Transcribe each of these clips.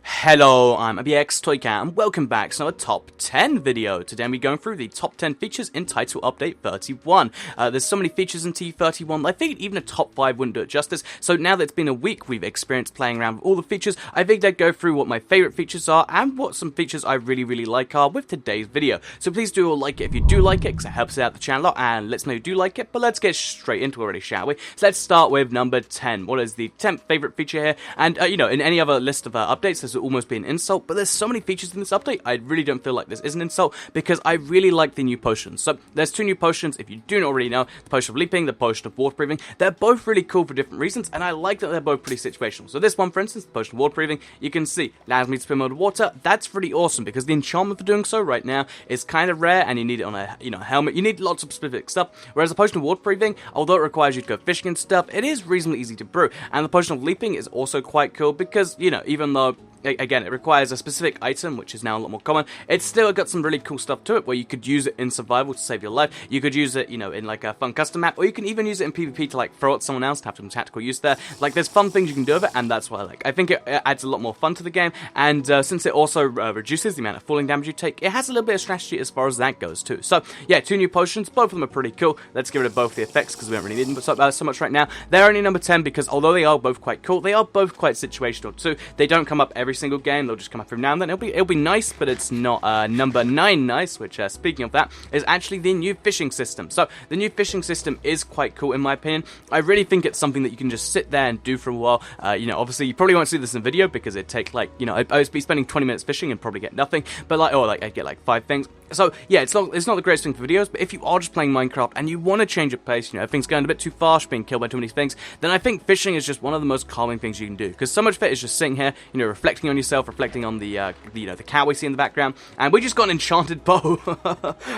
Hello, I'm ABX Toycat and welcome back to another top 10 video. Today we're going through the top 10 features in Title Update 31. There's so many features in TU31 I think even a top 5 wouldn't do it justice. So now that it's been a week we've experienced playing around with all the features, I figured I'd go through what my favourite features are and what some features I really like are with today's video. So please do all like it if you do like it, because it helps out the channel and lets me know you do like it. But let's get straight into it already, shall we? So let's start with number 10. What is the 10th favourite feature here? And you know, in any other list of updates there's almost be an insult, but there's so many features in this update, I really don't feel like this is an insult, because I really like the new potions. So there's two new potions, if you do not already know, the potion of leaping, the potion of water breathing. They're both really cool for different reasons, and I like that they're both pretty situational. So this one, for instance, the potion of water breathing, you can see, allows me to swim under water. That's really awesome, because the enchantment for doing so right now is kind of rare, and you need it on a helmet. You need lots of specific stuff, whereas the potion of water breathing, although it requires you to go fishing and stuff, it is reasonably easy to brew. And the potion of leaping is also quite cool, because, you know, even though again, it requires a specific item, which is now a lot more common. It's still got some really cool stuff to it, where you could use it in survival to save your life. You could use it, you know, in like a fun custom map, or you can even use it in PvP to like throw at someone else to have some tactical use there. Like, there's fun things you can do with it, and that's what I like. I think it adds a lot more fun to the game, and since it also reduces the amount of falling damage you take, it has a little bit of strategy as far as that goes too. So yeah, two new potions, both of them are pretty cool. Let's give it both the effects, because we don't really need them so much right now. They're only number 10 because although they are both quite cool, they are both quite situational too. They don't come up every single game, they'll just come up every now and then. It'll be nice, but it's not number 9 nice, which speaking of that, is actually the new fishing system. So the new fishing system is quite cool in my opinion. I really think it's something that you can just sit there and do for a while. You know, obviously you probably won't see this in video because it'd take like, you know, I'd be spending 20 minutes fishing and probably get nothing, but like, or like I'd get like 5 things. So yeah, it's not the greatest thing for videos, but if you are just playing Minecraft and you want to change your pace, you know, if things going a bit too fast, being killed by too many things, then I think fishing is just one of the most calming things you can do, because so much of it is just sitting here, you know, reflecting on yourself, reflecting on the you know, the cow we see in the background, and we just got an enchanted bow.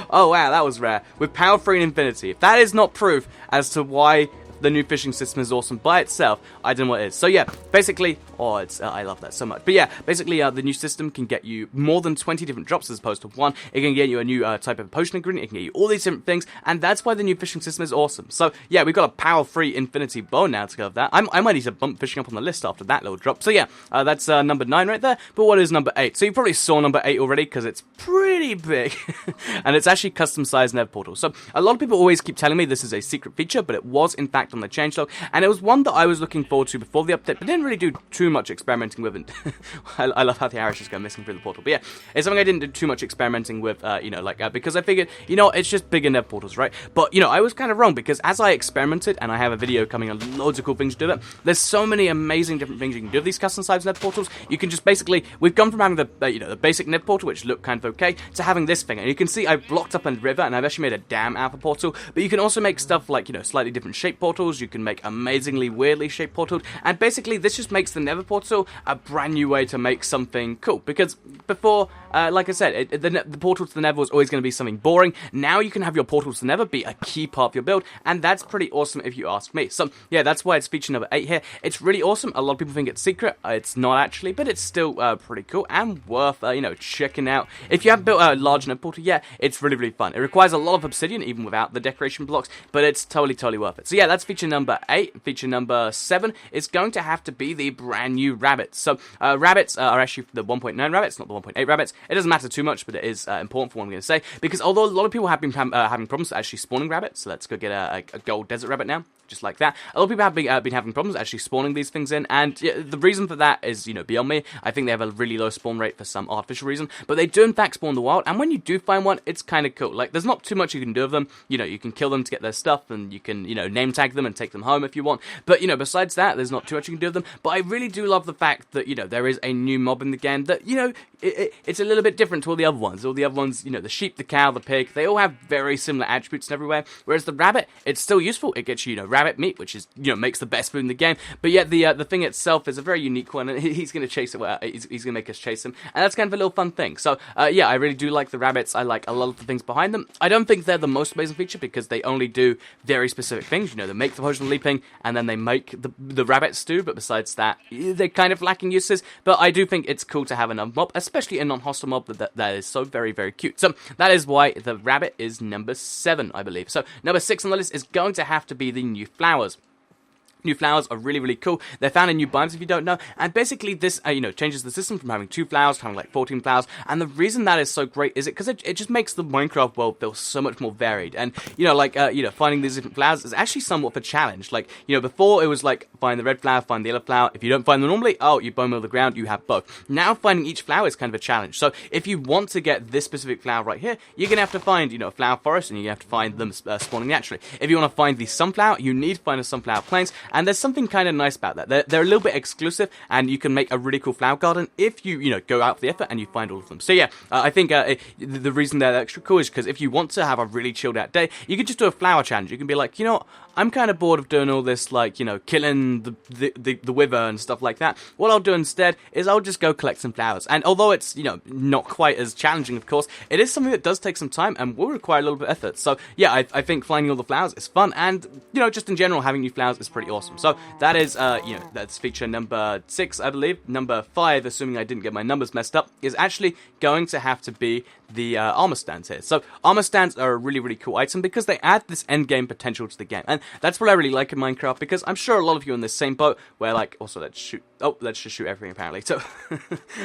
Oh wow, that was rare, with power 3 and infinity. If that is not proof as to why the new fishing system is awesome by itself, I don't know what it is. So yeah, basically, I love that so much. But yeah, basically the new system can get you more than 20 different drops as opposed to one. It can get you a new type of potion ingredient, it can get you all these different things, and that's why the new fishing system is awesome. So yeah, we've got a power 3 infinity bow now to go with that. I might need to bump fishing up on the list after that little drop. So yeah, that's number 9 right there. But what is number 8? So you probably saw number 8 already, because it's pretty big. And it's actually custom sized Nether portal. So a lot of people always keep telling me this is a secret feature, but it was in fact on the changelog, and it was one that I was looking forward to before the update, but didn't really do too much experimenting with it. I love how the arrows just go missing through the portal. But yeah, it's something I didn't do too much experimenting with, you know, like, because I figured, you know, it's just bigger Nether portals, right? But, you know, I was kind of wrong, because as I experimented, and I have a video coming on loads of cool things to do with it, there's so many amazing different things you can do with these custom-sized Nether portals. You can just basically, we've gone from having the, you know, the basic Nether portal, which looked kind of okay, to having this thing. And you can see I've blocked up a river, and I've actually made a dam out of a portal, but you can also make stuff like, you know, slightly different shaped portals. You can make amazingly weirdly shaped portals, and basically this just makes the Nether portal a brand new way to make something cool, because before, like I said, the portal to the Nether was always going to be something boring. Now you can have your portal to the Nether be a key part of your build, and that's pretty awesome if you ask me. So yeah, that's why it's feature number 8 here. It's really awesome. A lot of people think it's secret. It's not actually, but it's still pretty cool and worth you know, checking out. If you haven't built a large Nether portal yet, it's really fun. It requires a lot of obsidian even without the decoration blocks, but it's totally worth it. So yeah, that's feature number 8. Feature number 7 is going to have to be the brand new rabbits. So rabbits are actually the 1.9 rabbits, not the 1.8 rabbits. It doesn't matter too much, but it is important for what I'm going to say, because although a lot of people have been having problems actually spawning rabbits, so let's go get a gold desert rabbit now. Just like that. A lot of people have been having problems actually spawning these things in, and yeah, the reason for that is, you know, beyond me. I think they have a really low spawn rate for some artificial reason, but they do in fact spawn in the wild, and when you do find one, it's kind of cool. Like, there's not too much you can do with them. You know, you can kill them to get their stuff, and you can, you know, name tag them and take them home if you want, but, you know, besides that, there's not too much you can do with them. But I really do love the fact that, you know, there is a new mob in the game that, you know, it's a little bit different to all the other ones. All the other ones, you know, the sheep, the cow, the pig, they all have very similar attributes and everywhere, whereas the rabbit, it's still useful. It gets you, you know, rabbit meat, which is, you know, makes the best food in the game, but yet the thing itself is a very unique one, and he's going to chase it. He's going to make us chase him, and that's kind of a little fun thing. So yeah, I really do like the rabbits. I like a lot of the things behind them. I don't think they're the most amazing feature, because they only do very specific things. You know, they make the potion of leaping, and then they make the rabbit stew, but besides that, they're kind of lacking uses. But I do think it's cool to have another mob, especially a non-hostile mob that is so very cute. So that is why the rabbit is number 7, I believe. So number 6 on the list is going to have to be the new flowers. new flowers are really, really cool. They're found in new biomes if you don't know, and basically this, changes the system from having 2 flowers to having like 14 flowers, and the reason that is so great is because it just makes the Minecraft world feel so much more varied, and, finding these different flowers is actually somewhat of a challenge. Like, before it was like, find the red flower, find the yellow flower. If you don't find them normally, oh, you bone meal the ground, you have both. Now finding each flower is kind of a challenge, so if you want to get this specific flower right here, you're gonna have to find, a flower forest, and you have to find them spawning naturally. If you want to find the sunflower, you need to find a sunflower plains, and there's something kind of nice about that. They're a little bit exclusive, and you can make a really cool flower garden if you, go out for the effort and you find all of them. So yeah, I think the reason they're extra cool is because if you want to have a really chilled out day, you can just do a flower challenge. You can be like, I'm kind of bored of doing all this, like, killing the wither and stuff like that. What I'll do instead is I'll just go collect some flowers. And although it's, not quite as challenging, of course, it is something that does take some time and will require a little bit of effort. So yeah, I think finding all the flowers is fun, and, just in general, having new flowers is pretty awesome. So that is, that's feature number 6, I believe. Number 5, assuming I didn't get my numbers messed up, is actually going to have to be the armor stands here. So armor stands are a really, really cool item because they add this end game potential to the game, and that's what I really like in Minecraft, because I'm sure a lot of you are in this same boat where, like, also let's just shoot everything apparently. So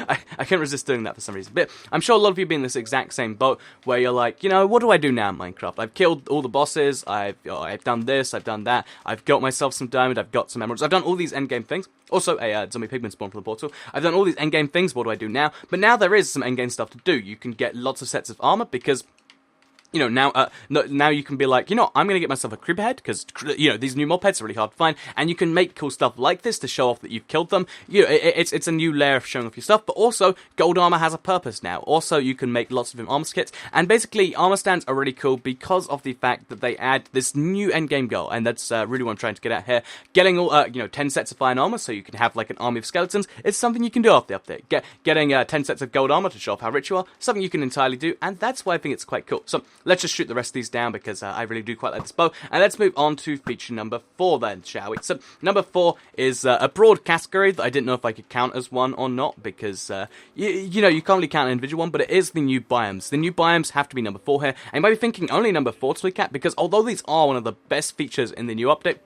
I can't resist doing that for some reason, but I'm sure a lot of you be in this exact same boat where you're like, what do I do now in Minecraft? I've killed all the bosses, I've done this, I've done that, I've got myself some diamond, I've got some emeralds, I've done all these end game things. Also, a zombie pigman spawned from the portal. I've done all these endgame things, what do I do now? But now there is some endgame stuff to do. You can get lots of sets of armor because, now you can be like, I'm going to get myself a creeper head, because, these new mob heads are really hard to find, and you can make cool stuff like this to show off that you've killed them. It's a new layer of showing off your stuff, but also, gold armor has a purpose now. Also, you can make lots of different armor kits, and basically, armor stands are really cool because of the fact that they add this new endgame goal, and that's really what I'm trying to get at here. Getting all, 10 sets of iron armor, so you can have, like, an army of skeletons, is something you can do after the update. Getting 10 sets of gold armor to show off how rich you are, something you can entirely do, and that's why I think it's quite cool. So, let's just shoot the rest of these down, because I really do quite like this bow. And let's move on to feature number 4 then, shall we? So, number 4 is a broad category that I didn't know if I could count as one or not, because, you can't really count an individual one, but it is the new biomes. The new biomes have to be number 4 here, and you might be thinking only number 4 to look at, because although these are one of the best features in the new update,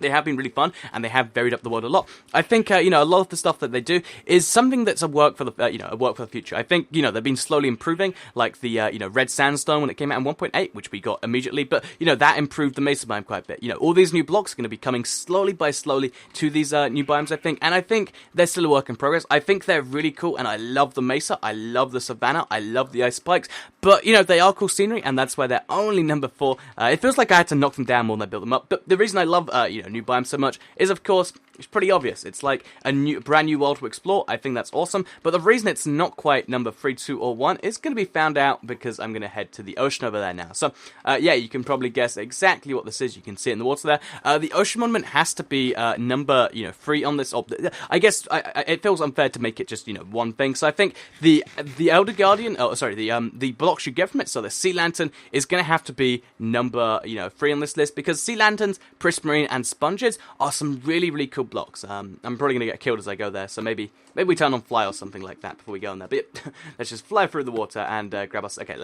they have been really fun, and they have varied up the world a lot. I think, a lot of the stuff that they do is something that's a work for the, a work for the future. I think, they've been slowly improving, like the, red sandstone when it came out in 1.8, which we got immediately, but, that improved the mesa biome quite a bit. All these new blocks are going to be coming slowly to these, new biomes, I think, and I think they're still a work in progress. I think they're really cool, and I love the mesa, I love the savanna, I love the ice spikes, but, they are cool scenery, and that's why they're only number 4. It feels like I had to knock them down more than I built them up, but the reason I love, new biomes so much is, of course, it's pretty obvious. It's like a brand new world to explore. I think that's awesome. But the reason it's not quite number 3, 2, or 1 is going to be found out because I'm going to head to the ocean over there now. So, yeah, you can probably guess exactly what this is. You can see it in the water there. The ocean monument has to be number 3 on this. I guess it feels unfair to make it just one thing. So I think the Elder Guardian, the blocks you get from it. So the sea lantern is going to have to be number 3 on this list, because sea lanterns, prismarine, and sponges are some really, really cool blocks. I'm probably going to get killed as I go there, so maybe we turn on fly or something like that before we go in there. But yeah, let's just fly through the water and grab us. Okay,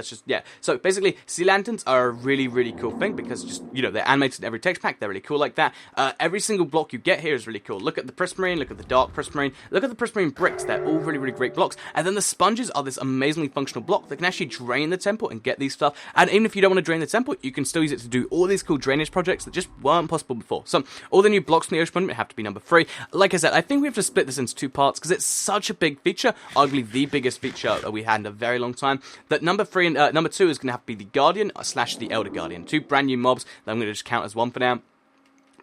so basically, sea lanterns are a really, really cool thing, because just, they're animated in every text pack. They're really cool like that. Every single block you get here is really cool. Look at the prismarine, look at the dark prismarine, look at the prismarine bricks. They're all really, really great blocks. And then the sponges are this amazingly functional block that can actually drain the temple and get these stuff. And even if you don't want to drain the temple, you can still use it to do all these cool drainage projects that just weren't possible before. So all the new blocks from the ocean monument have to be number 3. Like I said, I think we have to split this into 2 parts, because it's such a big feature, arguably the biggest feature that we had in a very long time, that number 3 and number 2 is going to have to be the Guardian / the Elder Guardian. 2 brand new mobs that I'm going to just count as 1 for now,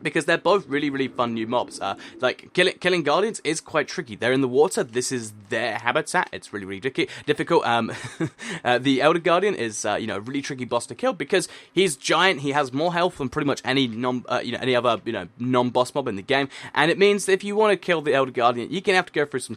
because they're both really, really fun new mobs. Like, killing Guardians is quite tricky. They're in the water. This is their habitat. It's really, really difficult. The Elder Guardian is, a really tricky boss to kill, because he's giant. He has more health than pretty much any any other, non-boss mob in the game. And it means that if you want to kill the Elder Guardian, you're going to have to go through some,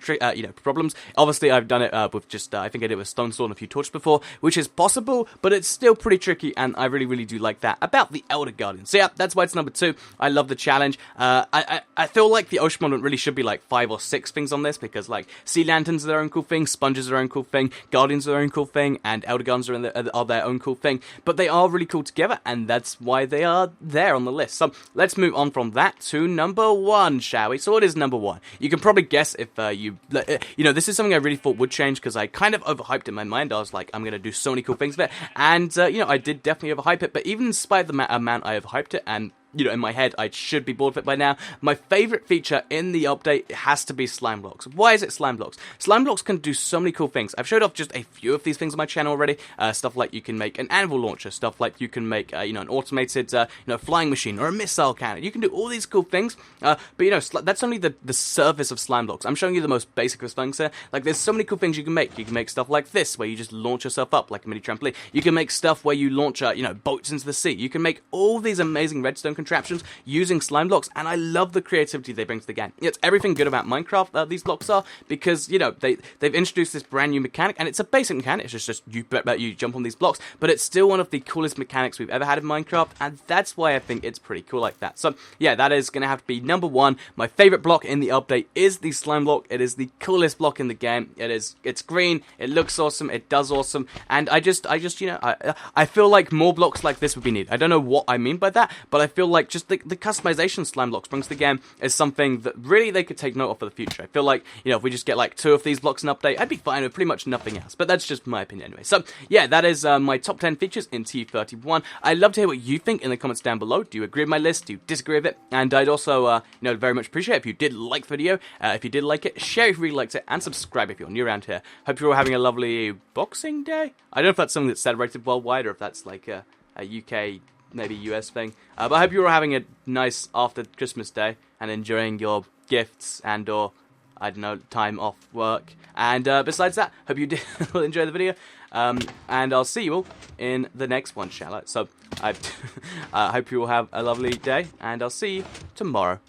problems. Obviously, I've done it with just, I think I did with Stone Sword and a few torches before, which is possible, but it's still pretty tricky, and I really, really do like that about the Elder Guardian. So yeah, that's why it's number 2. I love the challenge. I feel like the ocean monument really should be like 5 or 6 things on this, because like sea lanterns are their own cool thing, sponges are their own cool thing, guardians are their own cool thing, and elder guns are their own cool thing. But they are really cool together, and that's why they are there on the list. So let's move on from that to number 1, shall we? So what is number 1? You can probably guess if you know, this is something I really thought would change, because I kind of overhyped in my mind. I was like, I'm gonna do so many cool things with it, and you know, I did definitely overhype it. But even in spite of the amount I overhyped it, and you know, in my head, I should be bored of it by now. My favorite feature in the update has to be slime blocks. Why is it slime blocks? Slime blocks can do so many cool things. I've showed off just a few of these things on my channel already. Stuff like you can make an anvil launcher. Stuff like you can make, you know, an automated, you know, flying machine or a missile cannon. You can do all these cool things. But you know, that's only the surface of slime blocks. I'm showing you the most basic of things here. Like, there's so many cool things you can make. You can make stuff like this, where you just launch yourself up like a mini trampoline. You can make stuff where you launch, you know, boats into the sea. You can make all these amazing redstone contraptions using slime blocks, and I love the creativity they bring to the game. It's everything good about Minecraft, these blocks are, because, you know, they've introduced this brand new mechanic, and it's a basic mechanic. It's just you jump on these blocks, but it's still one of the coolest mechanics we've ever had in Minecraft, and that's why I think it's pretty cool like that. So yeah, that is gonna have to be number 1. My favorite block in the update is the slime block. It is the coolest block in the game. It's green, it looks awesome, it does awesome, and I just you know, I feel like more blocks like this would be needed. I don't know what I mean by that, but I feel like just the customization slime blocks brings to the game is something that really they could take note of for the future. I feel like, you know, if we just get like 2 of these blocks in update, I'd be fine with pretty much nothing else. But that's just my opinion anyway. So yeah, that is my top 10 features in TU31. I'd love to hear what you think in the comments down below. Do you agree with my list? Do you disagree with it? And I'd also, you know, very much appreciate if you did like the video. If you did like it, share if you really liked it, and subscribe if you're new around here. Hope you're all having a lovely Boxing Day. I don't know if that's something that's celebrated worldwide, or if that's like a UK, maybe US thing. But I hope you're all having a nice after Christmas day and enjoying your gifts and or, I don't know, time off work. And besides that, hope you did enjoy the video. And I'll see you all in the next one, shall I? So I hope you all have a lovely day, and I'll see you tomorrow.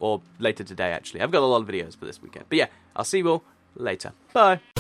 Or later today, actually. I've got a lot of videos for this weekend. But yeah, I'll see you all later. Bye.